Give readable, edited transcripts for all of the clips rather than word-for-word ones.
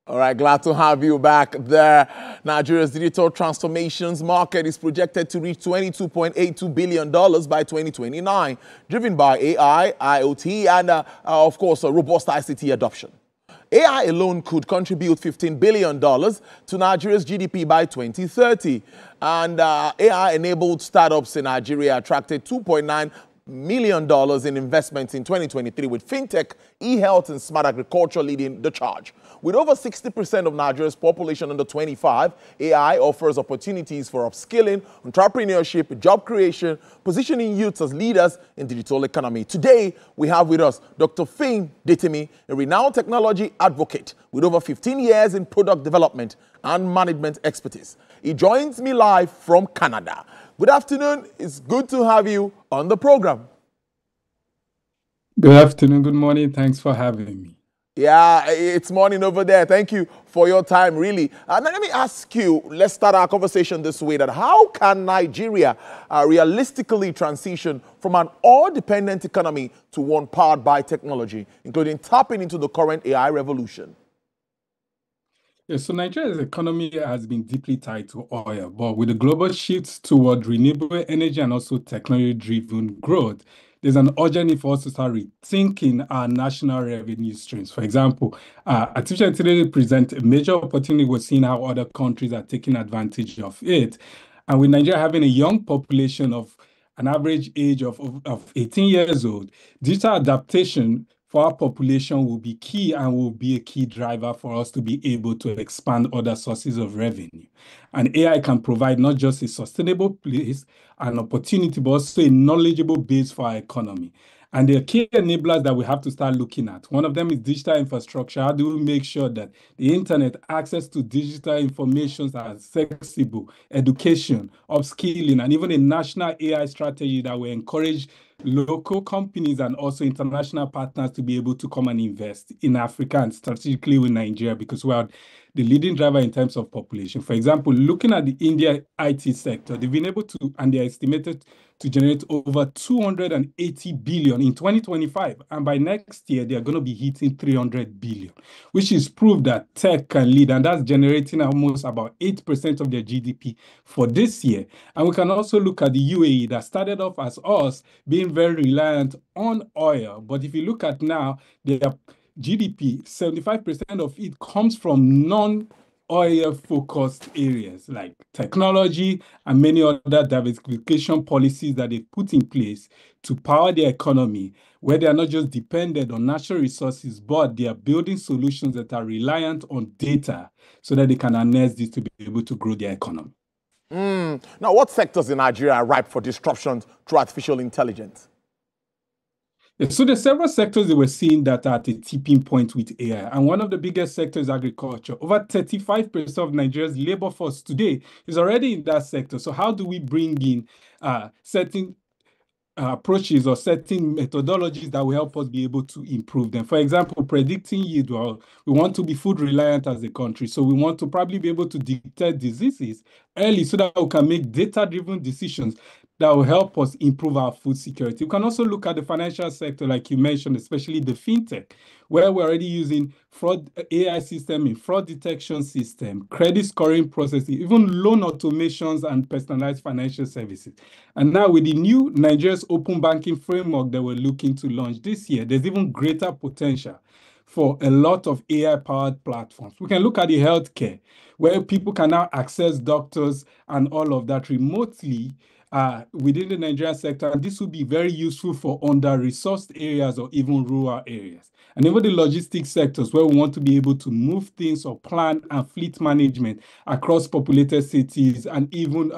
All right, glad to have you back there. Nigeria's digital transformations market is projected to reach $22.82 billion by 2029, driven by AI, IoT, and, of course, a robust ICT adoption. AI alone could contribute $15 billion to Nigeria's GDP by 2030. And AI-enabled startups in Nigeria attracted $2.9 million in investments in 2023, with fintech, e-health, and smart agriculture leading the charge. With over 60% of Nigeria's population under 25, AI offers opportunities for upskilling, entrepreneurship, job creation, positioning youths as leaders in the digital economy. Today, we have with us Dr. Dittimi, a renowned technology advocate with over 15 years in product development and management expertise. He joins me live from Canada. Good afternoon. It's good to have you on the program. Good afternoon, good morning. Thanks for having me. Yeah, it's morning over there. Thank you for your time, really. Now, let me ask you, let's start our conversation this way, that how can Nigeria realistically transition from an oil-dependent economy to one powered by technology, including tapping into the current AI revolution? Yeah, so Nigeria's economy has been deeply tied to oil, but with the global shift toward renewable energy and also technology-driven growth, there's an urgent need for us to start rethinking our national revenue streams. For example, artificial intelligence presents a major opportunity. We're seeing how other countries are taking advantage of it. And with Nigeria having a young population of an average age of 18 years old, digital adaptation for our population will be key and will be a key driver for us to be able to expand other sources of revenue. And AI can provide not just a sustainable place, an opportunity, but also a knowledgeable base for our economy. And there are key enablers that we have to start looking at. One of them is digital infrastructure. How do we make sure that the internet, access to digital information are accessible, education, upskilling, and even a national AI strategy that will encourage local companies and also international partners to be able to come and invest in Africa and strategically with Nigeria, because we are the leading driver in terms of population. For example, looking at the India IT sector, they've been able to, and they're estimated to generate over 280 billion in 2025. And by next year, they're going to be hitting 300 billion, which is proof that tech can lead. And that's generating almost about 8% of their GDP for this year. And we can also look at the UAE that started off as us being very reliant on oil. But if you look at now, their GDP, 75% of it comes from non-oil-focused areas like technology and many other diversification policies that they've put in place to power their economy, where they are not just dependent on natural resources, but they are building solutions that are reliant on data so that they can harness this to be able to grow their economy. Now, what sectors in Nigeria are ripe for disruption through artificial intelligence? So there's several sectors that we're seeing that are at a tipping point with AI. And one of the biggest sectors is agriculture. Over 35% of Nigeria's labor force today is already in that sector. So how do we bring in certain approaches or certain methodologies that will help us be able to improve them? For example, predicting yield. Well, we want to be food reliant as a country. So we want to probably be able to detect diseases early so that we can make data-driven decisions that will help us improve our food security. We can also look at the financial sector, like you mentioned, especially the fintech, where we're already using fraud AI system in fraud detection system, credit scoring processes, even loan automations and personalized financial services. And now with the new Nigeria's open banking framework that we're looking to launch this year, there's even greater potential for a lot of AI-powered platforms. We can look at the healthcare, where people can now access doctors and all of that remotely within the Nigerian sector, and this will be very useful for under-resourced areas or even rural areas. And even the logistics sectors, where we want to be able to move things or plan and fleet management across populated cities and even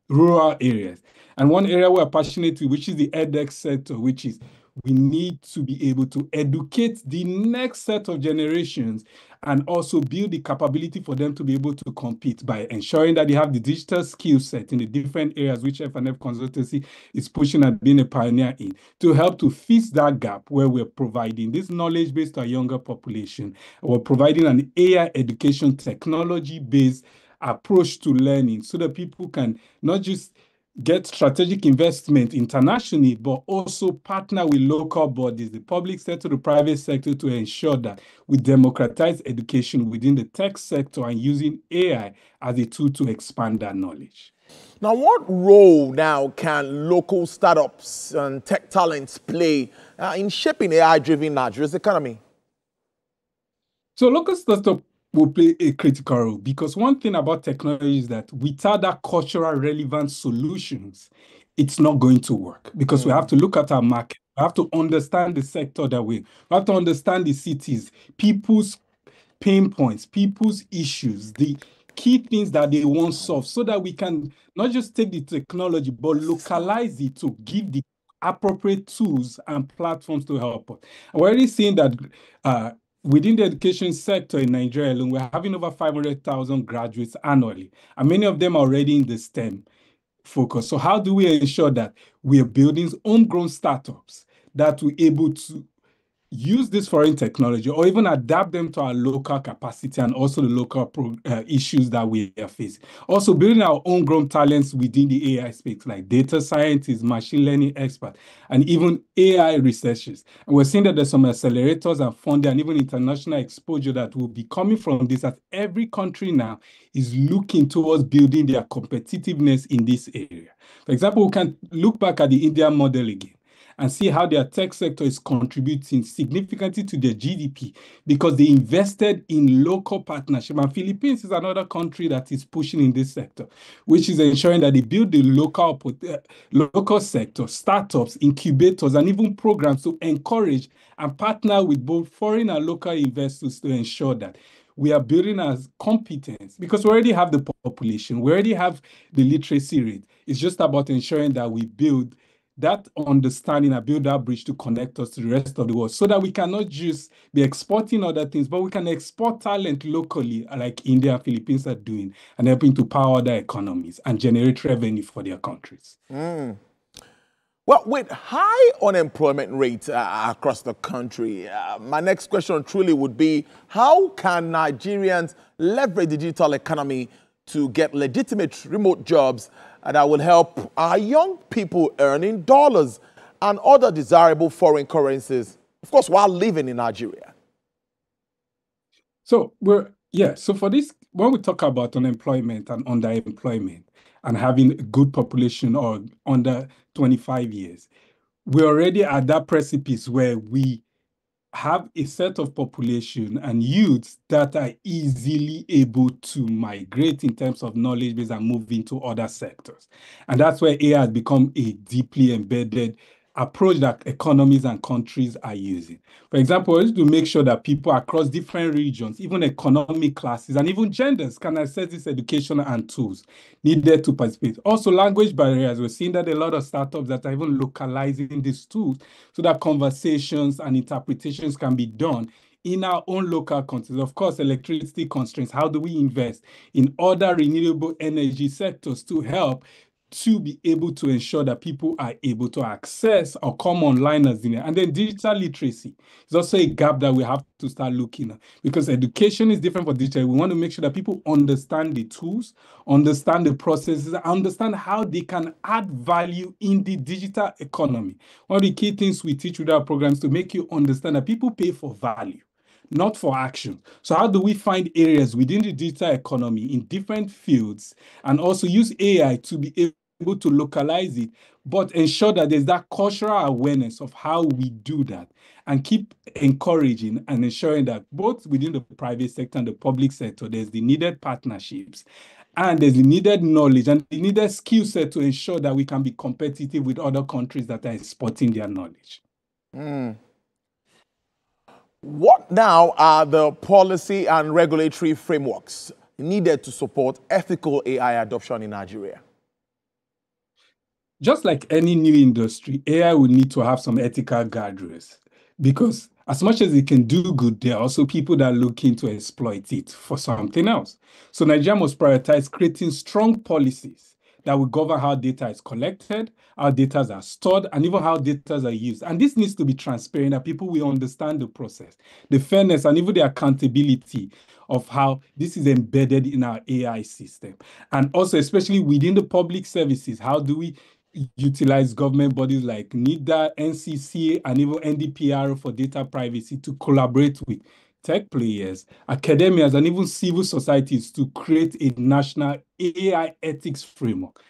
rural areas. And one area we're passionate with, which is the edX sector, which is we need to be able to educate the next set of generations and also build the capability for them to be able to compete by ensuring that they have the digital skill set in the different areas which F&F Consultancy is pushing and being a pioneer in, to help to fix that gap where we're providing this knowledge based to a younger population. We're providing an AI education technology-based approach to learning so that people can not just get strategic investment internationally, but also partner with local bodies, the public sector, the private sector, to ensure that we democratize education within the tech sector and using AI as a tool to expand that knowledge. Now, what role now can local startups and tech talents play in shaping AI-driven Nigeria's economy? So local startups will play a critical role, because one thing about technology is that without that cultural relevant solutions, it's not going to work, because we have to look at our market. We have to understand the sector that we have to understand the cities, people's pain points, people's issues, the key things that they want solved, so that we can not just take the technology, but localize it to give the appropriate tools and platforms to help us. We're already seeing that within the education sector in Nigeria alone, we're having over 500,000 graduates annually, and many of them are already in the STEM focus. So how do we ensure that we are building homegrown startups that we're able to use this foreign technology or even adapt them to our local capacity and also the local issues that we are facing? Also building our homegrown talents within the AI space, like data scientists, machine learning experts, and even AI researchers. And we're seeing that there's some accelerators and funding and even international exposure that will be coming from this, as every country now is looking towards building their competitiveness in this area. For example, we can look back at the Indian model again and see how their tech sector is contributing significantly to their GDP, because they invested in local partnership. And Philippines is another country that is pushing in this sector, which is ensuring that they build the local sector, startups, incubators, and even programs to encourage and partner with both foreign and local investors to ensure that we are building as competence, because we already have the population, we already have the literacy rate. It's just about ensuring that we build that understanding and build that bridge to connect us to the rest of the world, so that we cannot just be exporting other things, but we can export talent locally, like India and Philippines are doing, and helping to power their economies and generate revenue for their countries. Well, with high unemployment rates across the country, my next question truly would be, how can Nigerians leverage the digital economy to get legitimate remote jobs that will help our young people earning dollars and other desirable foreign currencies, of course, while living in Nigeria? So so for this, when we talk about unemployment and underemployment and having a good population or under 25 years, we're already at that precipice where we have a set of population and youths that are easily able to migrate in terms of knowledge base and move into other sectors. And that's where AI has become a deeply embedded approach that economies and countries are using. For example, we need to make sure that people across different regions, even economic classes, and even genders can access this education and tools needed to participate. Also, language barriers. We're seeing that a lot of startups that are even localizing these tools so that conversations and interpretations can be done in our own local context. Of course, electricity constraints. How do we invest in other renewable energy sectors to help to be able to ensure that people are able to access or come online as in? And then digital literacy is also a gap that we have to start looking at, because education is different for digital. We want to make sure that people understand the tools, understand the processes, understand how they can add value in the digital economy. One of the key things we teach with our programs to make you understand that people pay for value, not for action. So how do we find areas within the digital economy in different fields and also use AI to be able to localize it, but ensure that there's that cultural awareness of how we do that, and keep encouraging and ensuring that both within the private sector and the public sector, there's the needed partnerships and there's the needed knowledge and the needed skill set to ensure that we can be competitive with other countries that are exporting their knowledge. What now are the policy and regulatory frameworks needed to support ethical AI adoption in Nigeria? Just like any new industry, AI will need to have some ethical guardrails, because as much as it can do good, there are also people that are looking to exploit it for something else. So Nigeria must prioritize creating strong policies that will govern how data is collected, how data are stored, and even how data are used. And this needs to be transparent, that people will understand the process, the fairness, and even the accountability of how this is embedded in our AI system. And also, especially within the public services, how do we utilize government bodies like NIDA, NCC, and even NDPR for data privacy to collaborate with tech players, academias, and even civil societies to create a national AI ethics framework.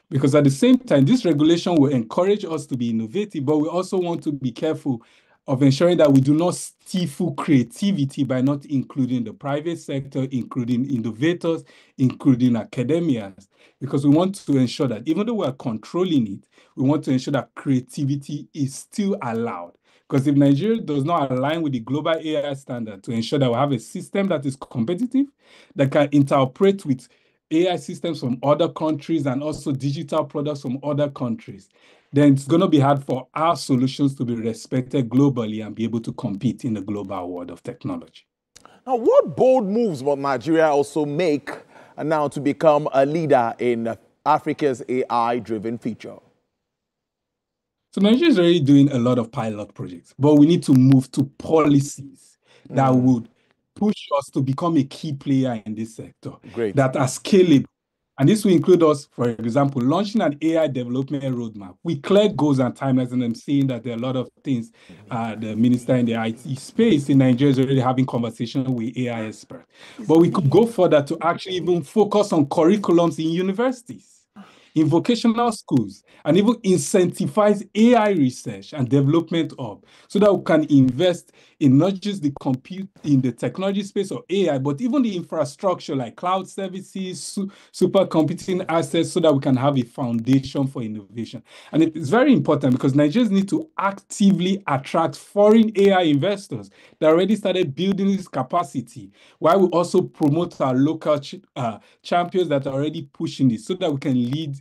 Because at the same time, this regulation will encourage us to be innovative, but we also want to be careful of ensuring that we do not stifle creativity by not including the private sector, including innovators, including academias, because we want to ensure that even though we are controlling it, we want to ensure that creativity is still allowed. Because if Nigeria does not align with the global AI standard to ensure that we have a system that is competitive, that can interoperate with AI systems from other countries and also digital products from other countries, then it's going to be hard for our solutions to be respected globally and be able to compete in the global world of technology. Now, what bold moves will Nigeria also make now to become a leader in Africa's AI-driven future? So Nigeria is already doing a lot of pilot projects, but we need to move to policies that would push us to become a key player in this sector, that are scalable. And this will include us, for example, launching an AI development roadmap with clear goals and timelines. And I'm seeing that there are a lot of things the minister in the IT space in Nigeria is already having conversations with AI experts. But we could go further to actually even focus on curriculums in universities, in vocational schools, and even incentivize AI research and development of, so that we can invest in not just the compute in the technology space of AI, but even the infrastructure like cloud services, supercomputing assets, so that we can have a foundation for innovation. And it is very important because Nigerians need to actively attract foreign AI investors that already started building this capacity, while we also promote our local champions that are already pushing this, so that we can lead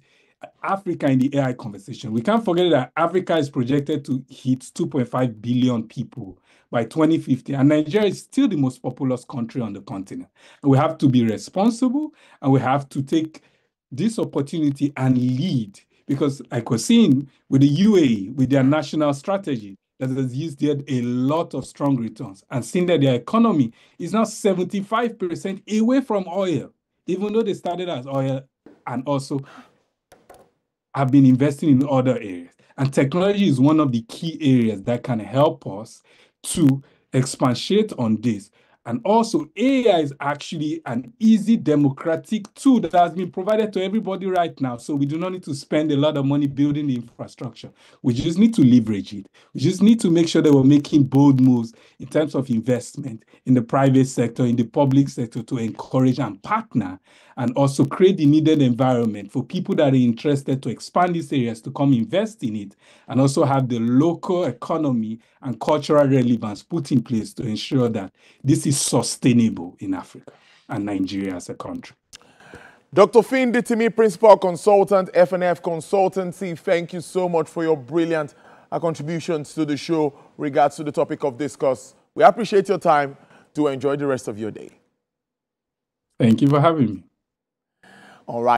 Africa in the AI conversation. We can't forget that Africa is projected to hit 2.5 billion people by 2050, and Nigeria is still the most populous country on the continent. And we have to be responsible, and we have to take this opportunity and lead, because like we're seeing with the UAE, with their national strategy, that has used a lot of strong returns, and seeing that their economy is now 75% away from oil, even though they started as oil and also have been investing in other areas. And technology is one of the key areas that can help us to expatiate on this. And also, AI is actually an easy democratic tool that has been provided to everybody right now. So we do not need to spend a lot of money building the infrastructure. We just need to leverage it. We just need to make sure that we're making bold moves in terms of investment in the private sector, in the public sector, to encourage and partner, and also create the needed environment for people that are interested to expand these areas to come invest in it, and also have the local economy and cultural relevance put in place to ensure that this is sustainable in Africa and Nigeria as a country. Dr. Dittimi, Principal Consultant, FNF Consultancy, thank you so much for your brilliant contributions to the show regards to the topic of discourse. We appreciate your time. To enjoy the rest of your day. Thank you for having me. All right.